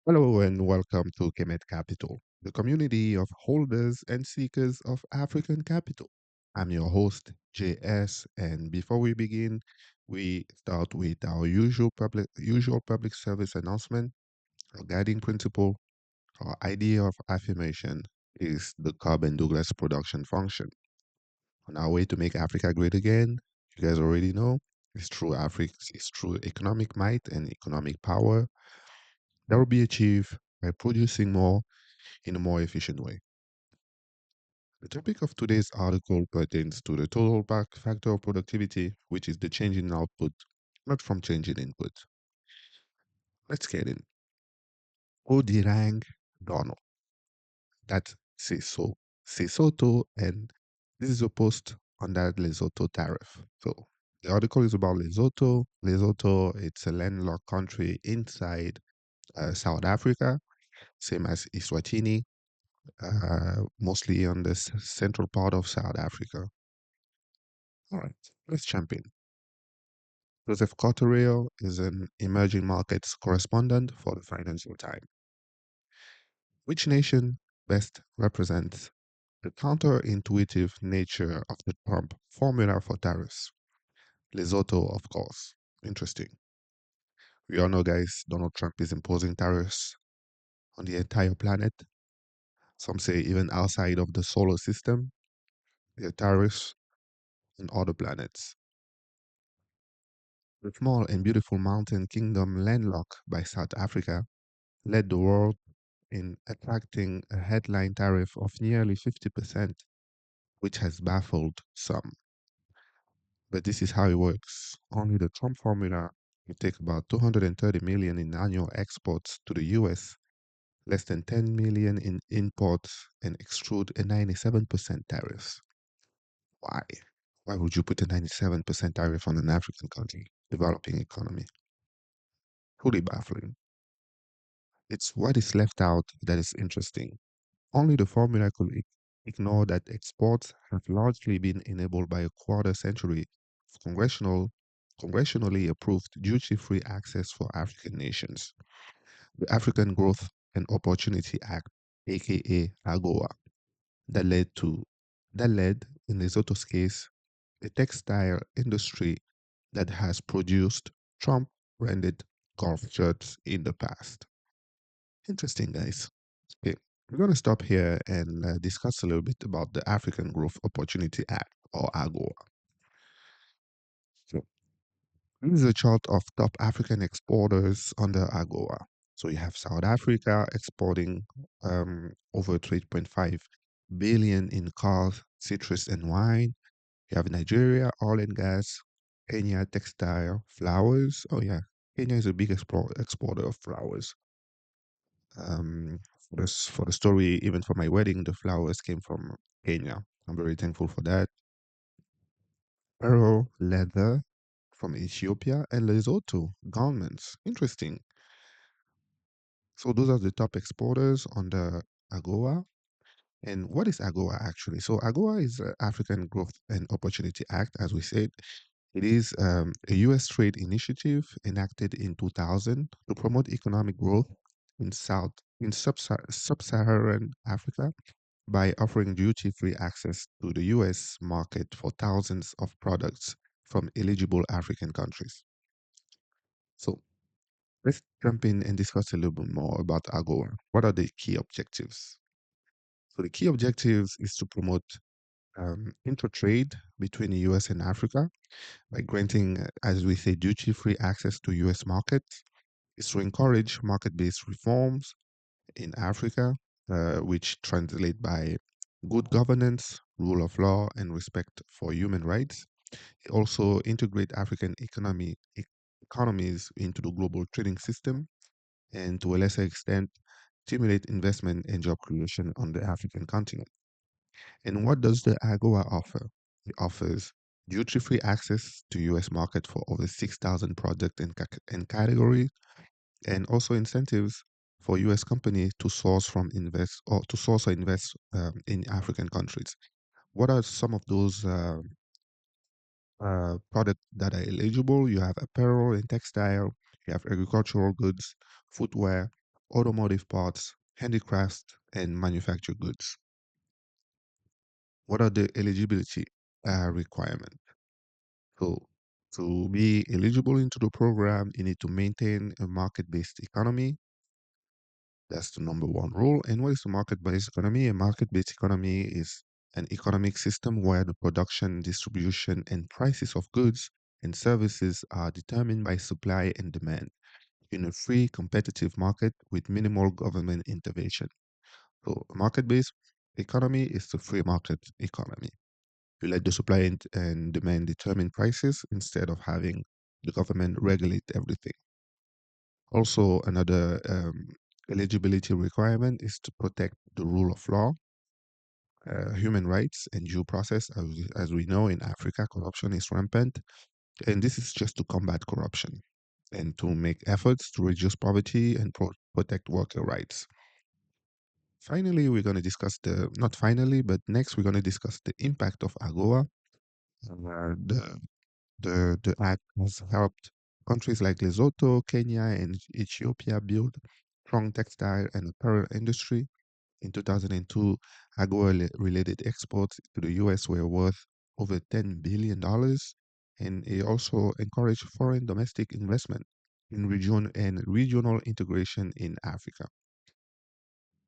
Hello and welcome to Kapital, the community of holders and seekers of African capital. I'm your host, JS, and before we begin, we start with our usual public service announcement. Our guiding principle, our idea of affirmation is the Cobb and Douglas production function. On our way to make Africa great again, you guys already know, it's through economic might and economic power that will be achieved by producing more in a more efficient way. The topic of today's article pertains to the total back factor of productivity, which is the change in output, not from change in input. Let's get in. Dirang Donald. That's Sesotho, and this is a post on that Lesotho tariff. So the article is about Lesotho. Lesotho, it's a landlocked country inside South Africa, same as Eswatini, mostly on the central part of South Africa. All right, let's jump in. Joseph Cotterill is an emerging markets correspondent for the Financial Times. Which nation best represents the counterintuitive nature of the Trump formula for tariffs? Lesotho, of course. Interesting. We all know, guys, Donald Trump is imposing tariffs on the entire planet. Some say even outside of the solar system, there are tariffs on other planets. The small and beautiful mountain kingdom landlocked by South Africa led the world in attracting a headline tariff of nearly 50%, which has baffled some. But this is how it works. Only the Trump formula will take about 230 million in annual exports to the US, less than 10 million in imports, and extrude a 97% tariff. Why? Why would you put a 97% tariff on an African country, developing economy? Truly baffling. It's what is left out that is interesting. Only the formula could ignore that exports have largely been enabled by a quarter century of congressionally approved duty-free access for African nations. The African Growth and Opportunity Act, aka AGOA, that led to that led, in Lesotho's case, a textile industry that has produced Trump-branded golf shirts in the past. Interesting, guys. Okay, we're going to stop here and discuss a little bit about the African Growth Opportunity Act, or AGOA. So, this is a chart of top African exporters under AGOA. So, you have South Africa exporting over 3.5 billion in cars, citrus, and wine. You have Nigeria, oil and gas, Kenya, textile, flowers. Oh, yeah, Kenya is the biggest exporter of flowers. For the story, even for my wedding, the flowers came from Kenya. I'm very thankful for that. Pearl leather from Ethiopia and Lesotho garments. Interesting. So those are the top exporters on the AGOA. And what is AGOA actually? So AGOA is African Growth and Opportunity Act, as we said. It is a U.S. trade initiative enacted in 2000 to promote economic growth in sub-Saharan Africa by offering duty-free access to the U.S. market for thousands of products from eligible African countries. So let's jump in and discuss a little bit more about AGOA. What are the key objectives? So the key objectives is to promote intertrade between the US and Africa by granting, as we say, duty-free access to US markets. Is to encourage market-based reforms in Africa, which translate by good governance, rule of law, and respect for human rights. It also integrate African economies into the global trading system, and to a lesser extent, stimulate investment and job creation on the African continent. And what does the AGOA offer? It offers duty-free access to US market for over 6,000 products and categories, and also incentives for US companies to source or invest in African countries. What are some of those products that are eligible? You have apparel and textile, you have agricultural goods, footwear, automotive parts, handicrafts, and manufactured goods. What are the eligibility requirements? So, to be eligible into the program, you need to maintain a market-based economy. That's the number one rule. And what is a market-based economy? A market-based economy is an economic system where the production, distribution, and prices of goods and services are determined by supply and demand in a free, competitive market with minimal government intervention. So, a market-based economy is the free market economy. You let the supply and demand determine prices instead of having the government regulate everything. Also, another eligibility requirement is to protect the rule of law, human rights, and due process. As we know, in Africa, corruption is rampant, and this is just to combat corruption and to make efforts to reduce poverty and protect worker rights. Finally, we're going to discuss not finally, but next we're going to discuss the impact of AGOA. The the act has helped countries like Lesotho, Kenya, and Ethiopia build strong textile and apparel industry. In 2002, AGOA-related exports to the U.S. were worth over $10 billion, and it also encouraged foreign domestic investment in region and regional integration in Africa.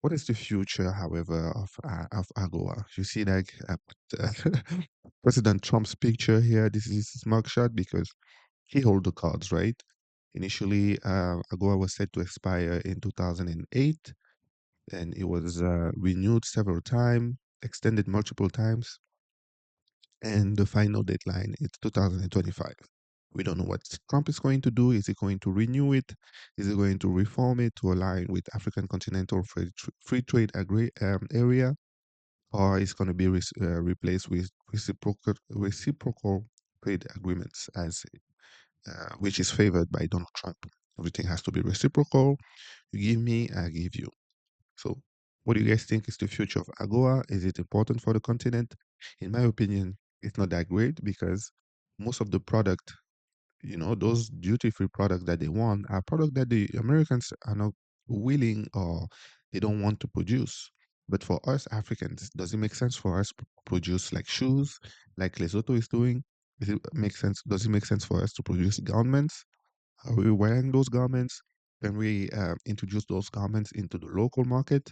What is the future, however, of AGOA? You see, like President Trump's picture here. This is his mugshot because he hold the cards, right? Initially, AGOA was set to expire in 2008, and it was renewed several times, extended multiple times, and the final deadline is 2025. We don't know what Trump is going to do. Is he going to renew it? Is he going to reform it to align with African Continental Free Trade Area? Or is going to be replaced with reciprocal trade agreements as which is favored by Donald Trump. Everything has to be reciprocal. You give me, I give you. So, what do you guys think is the future of AGOA? Is it important for the continent? In my opinion, it's not that great because most of the product, those duty-free products that they want are products that the Americans are not willing or they don't want to produce. But for us Africans, does it make sense for us to produce like shoes, like Lesotho is doing? Does it make sense? Does it make sense for us to produce garments? Are we wearing those garments? Can we introduce those garments into the local market?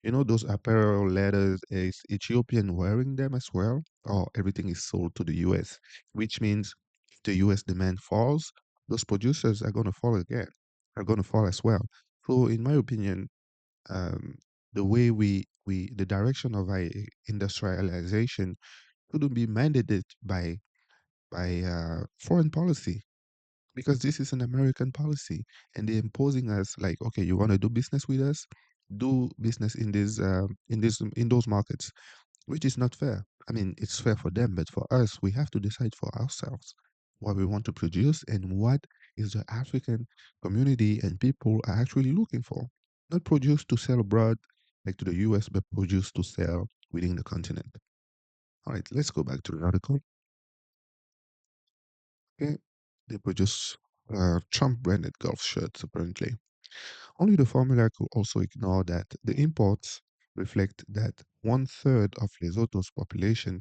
Those apparel leathers, is Ethiopian wearing them as well? Or everything is sold to the US, which means if the US demand falls, those producers are going to fall again, are going to fall as well. So, in my opinion, um, the way the direction of our industrialization couldn't be mandated by foreign policy because this is an American policy and they're imposing us like, okay, you want to do business with us, do business in those markets, which is not fair. I mean, it's fair for them, but for us, we have to decide for ourselves what we want to produce and what is the African community and people are actually looking for. Not produce to sell abroad, like to the US, but produce to sell within the continent. All right, let's go back to the article. Okay, they produce Trump branded golf shirts apparently. Only the formula could also ignore that the imports reflect that one third of Lesotho's population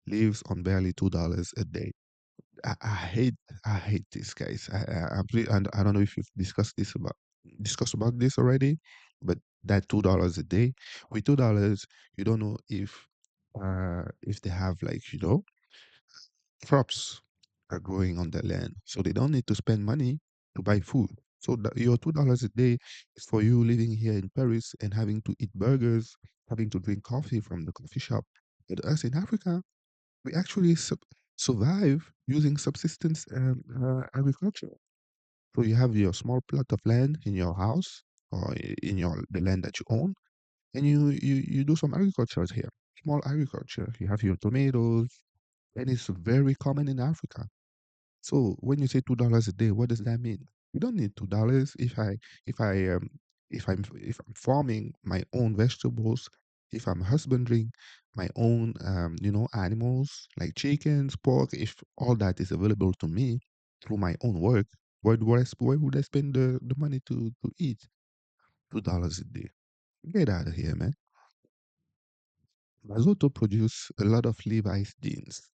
lives on barely $2 a day. I hate this, guys. And I don't know if you've discussed about this already, but that $2 a day, with $2, you don't know if they have like crops are growing on the land, so they don't need to spend money to buy food. So your $2 a day is for you living here in Paris and having to eat burgers, having to drink coffee from the coffee shop. But us in Africa, we actually survive using subsistence agriculture. So you have your small plot of land in your house or in the land that you own, and you do some agriculture here, small agriculture. You have your tomatoes, and it's very common in Africa. So when you say $2 a day, what does that mean? You don't need $2 if I'm farming my own vegetables, if I'm husbanding my own animals like chickens, pork, if all that is available to me through my own work, where would I spend the money to eat? $2 a day. Get out of here, man. Lesotho produce a lot of Levi's jeans,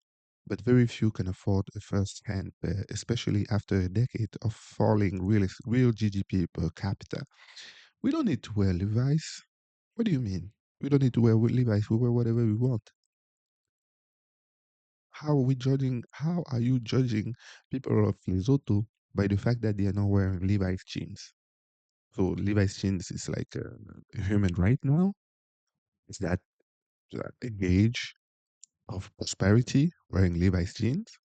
but very few can afford a first-hand pair, especially after a decade of falling real GDP per capita. We don't need to wear Levi's. What do you mean? We don't need to wear Levi's. We wear whatever we want. How are we judging? How are you judging people of Lesotho by the fact that they are not wearing Levi's jeans? So Levi's jeans is like a human right now. Is that a gauge of prosperity? Wearing Levi's jeans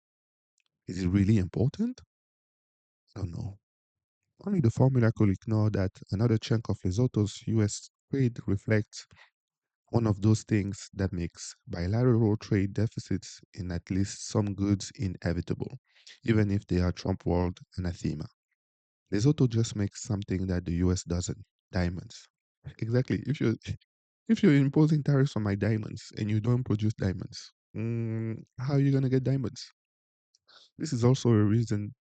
is it really important? I don't know. Only the formula could ignore that another chunk of Lesotho's U.S. trade reflects one of those things that makes bilateral trade deficits in at least some goods inevitable, even if they are Trump world anathema. Lesotho just makes something that the US doesn't, diamonds. Exactly. If you're imposing tariffs on my diamonds and you don't produce diamonds, how are you gonna get diamonds? This is also a reason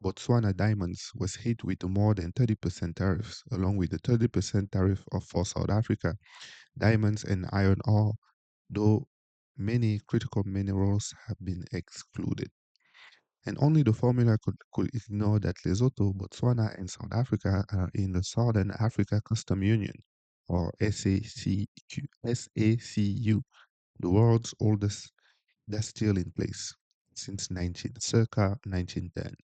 Botswana diamonds was hit with more than 30% tariffs, along with the 30% tariff for South Africa. Diamonds and iron ore, though many critical minerals have been excluded. And only the formula could ignore that Lesotho, Botswana, and South Africa are in the Southern Africa Custom Union, or SACU, the world's oldest that's still in place since circa 1910.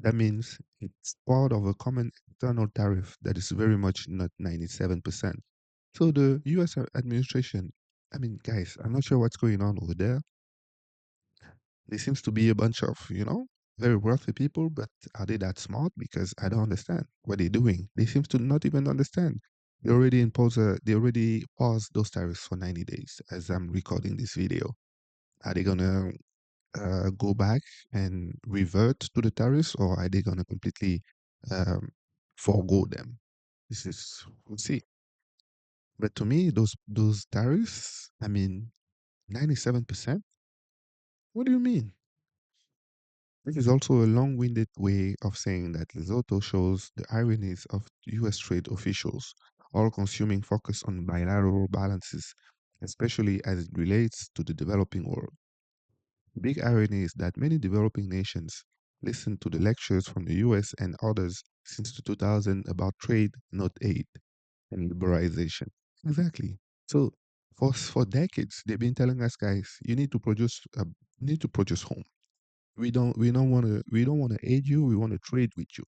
That means it's part of a common external tariff that is very much not 97%. So the US administration, I mean, guys, I'm not sure what's going on over there. There seems to be a bunch of, very wealthy people, but are they that smart? Because I don't understand what they're doing. They seem to not even understand. They already paused those tariffs for 90 days as I'm recording this video. Are they gonna go back and revert to the tariffs, or are they gonna completely um, forego them? We'll see. But to me, those tariffs, I mean, 97%. What do you mean? This is also a long-winded way of saying that Lesotho shows the ironies of US trade officials, all-consuming focus on bilateral balances, especially as it relates to the developing world. The big irony is that many developing nations listen to the lectures from the US and others since the 2000 about trade, not aid, and liberalization. Exactly. So for decades, they've been telling us, guys, you need to produce home. We don't want to aid you. We want to trade with you.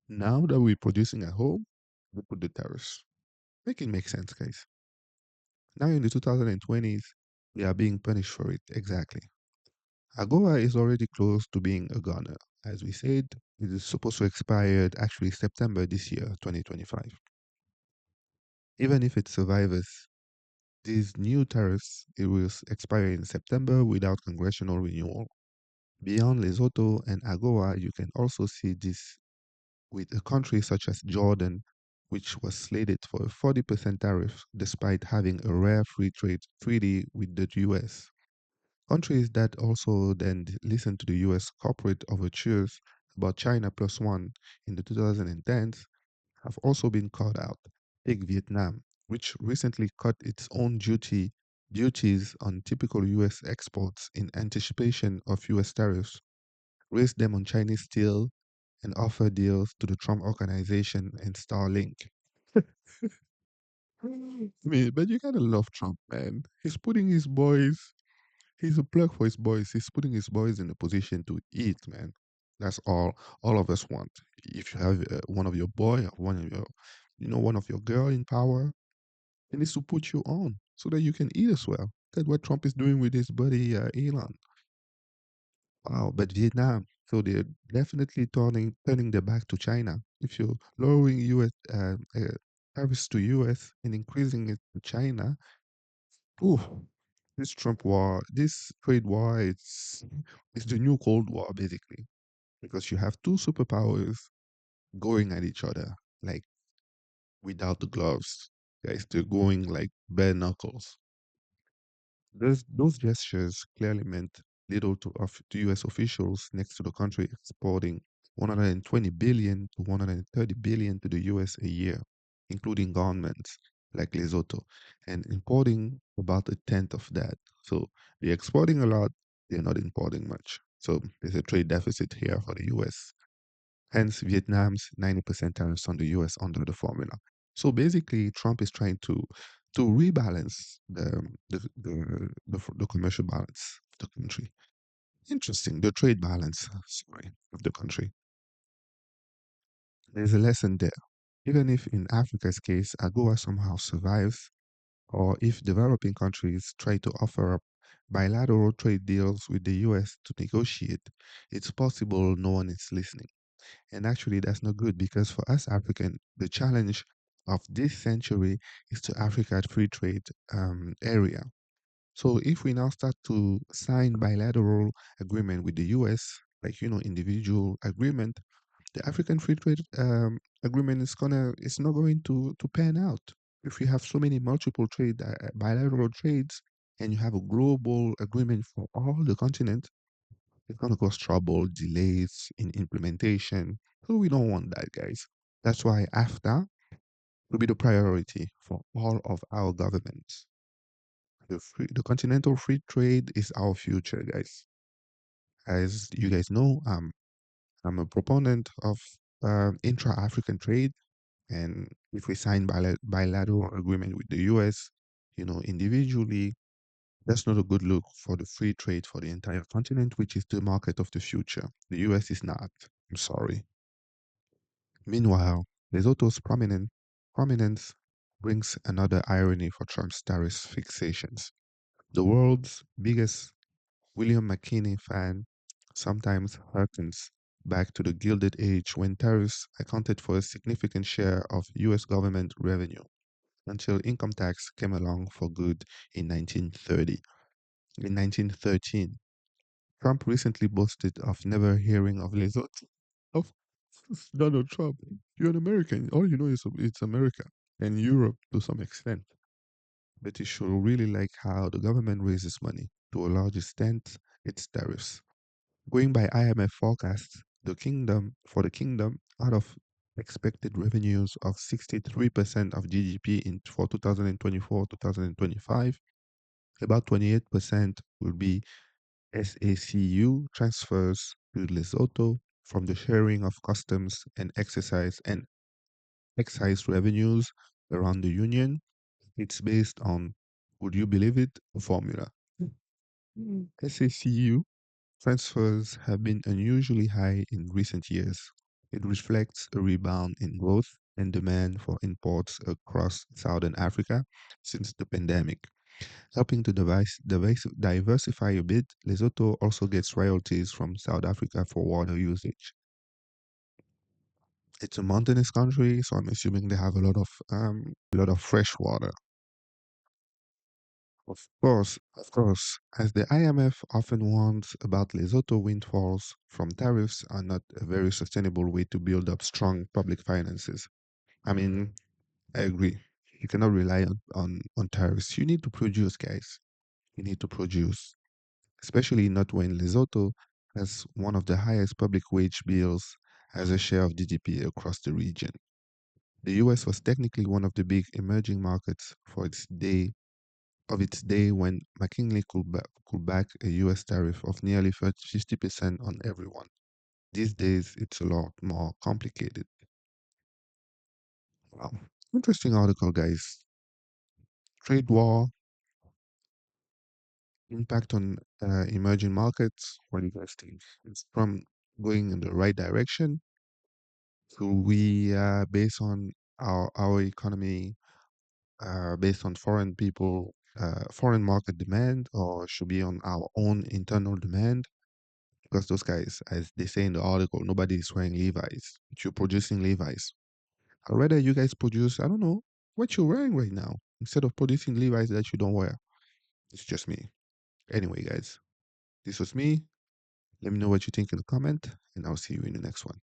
Now that we're producing at home, we put the tariffs. Make it make sense, guys. Now in the 2020s, we are being punished for it. Exactly. AGOA is already close to being a goner. As we said, it is supposed to expire actually September this year, 2025. Even if it survives these new tariffs, it will expire in September without congressional renewal. Beyond Lesotho and AGOA, you can also see this with a country such as Jordan, which was slated for a 40% tariff despite having a rare free trade treaty with the US. Countries that also then listened to the US corporate overtures about China plus one in the 2010s have also been called out. Take Vietnam, which recently cut its own duties on typical US exports in anticipation of US tariffs, raised them on Chinese steel, and offer deals to the Trump Organization and Starlink. I mean, but you gotta love Trump, man. He's a plug for his boys. He's putting his boys in a position to eat, man. That's all of us want. If you have one of your boy or one of your girl in power, he needs to put you on so that you can eat as well. That's what Trump is doing with his buddy Elon. Wow, but Vietnam, so they're definitely turning their back to China. If you're lowering U.S. Tariffs to U.S. and increasing it to China, ooh, this trade war, it's the new Cold War basically, because you have two superpowers going at each other like without the gloves. Guys, they're going like bare knuckles. Those gestures clearly meant little to U.S. officials next to the country exporting 120 billion to 130 billion to the US a year, including governments like Lesotho, and importing about a tenth of that. So they're exporting a lot, they're not importing much. So there's a trade deficit here for the US. Hence Vietnam's 90% tariffs on the US under the formula. So basically, Trump is trying to rebalance the commercial balance of the country. Interesting, the trade balance, sorry, of the country. There's a lesson there. Even if in Africa's case, AGOA somehow survives, or if developing countries try to offer up bilateral trade deals with the US to negotiate, it's possible no one is listening. And actually, that's not good because for us African, the challenge of this century is to Africa free trade area. So if we now start to sign bilateral agreement with the US, like individual agreement, the African free trade agreement is not going to pan out. If you have so many multiple trade bilateral trades and you have a global agreement for all the continent, it's gonna cause trouble, delays in implementation. So we don't want that, guys. That's why AFTA will be the priority for all of our governments. The continental free trade is our future, guys. As you guys know, I'm a proponent of intra-African trade, and if we sign bilateral agreement with the US, individually, that's not a good look for the free trade for the entire continent, which is the market of the future. The US is not. I'm sorry. Meanwhile, Lesotho's prominence brings another irony for Trump's tariff fixations. The world's biggest William McKinney fan sometimes harkens back to the Gilded Age when tariffs accounted for a significant share of US government revenue until income tax came along for good in 1930. In 1913, Trump recently boasted of never hearing of Lesotho. Of course, Donald Trump, you're an American. All you know is it's America and Europe to some extent. But you should really like how the government raises money to a large extent, its tariffs. Going by IMF forecasts, the kingdom, out of expected revenues of 63% of GDP for 2024-2025, about 28% will be SACU transfers to Lesotho from the sharing of customs and excise revenues around the union. It's based on, would you believe it, a formula. SACU transfers have been unusually high in recent years. It reflects a rebound in growth and demand for imports across Southern Africa since the pandemic. Helping to diversify a bit, Lesotho also gets royalties from South Africa for water usage. It's a mountainous country, so I'm assuming they have a lot of fresh water. Of course, as the IMF often warns about Lesotho windfalls from tariffs are not a very sustainable way to build up strong public finances. I mean, I agree. You cannot rely on tariffs. You need to produce, guys. You need to produce, especially not when Lesotho has one of the highest public wage bills as a share of GDP across the region. The US was technically one of the big emerging markets its day when McKinley could back a US tariff of nearly 50% on everyone. These days, it's a lot more complicated. Wow. Interesting article, guys. Trade war, impact on emerging markets. What do you guys think? It's from going in the right direction. So we, based on our economy, based on foreign market demand, or should be on our own internal demand? Because those guys, as they say in the article, nobody is wearing Levi's. But you're producing Levi's. I'd rather you guys produce, I don't know, what you're wearing right now instead of producing Levi's that you don't wear. It's just me. Anyway, guys, this was me. Let me know what you think in the comment, and I'll see you in the next one.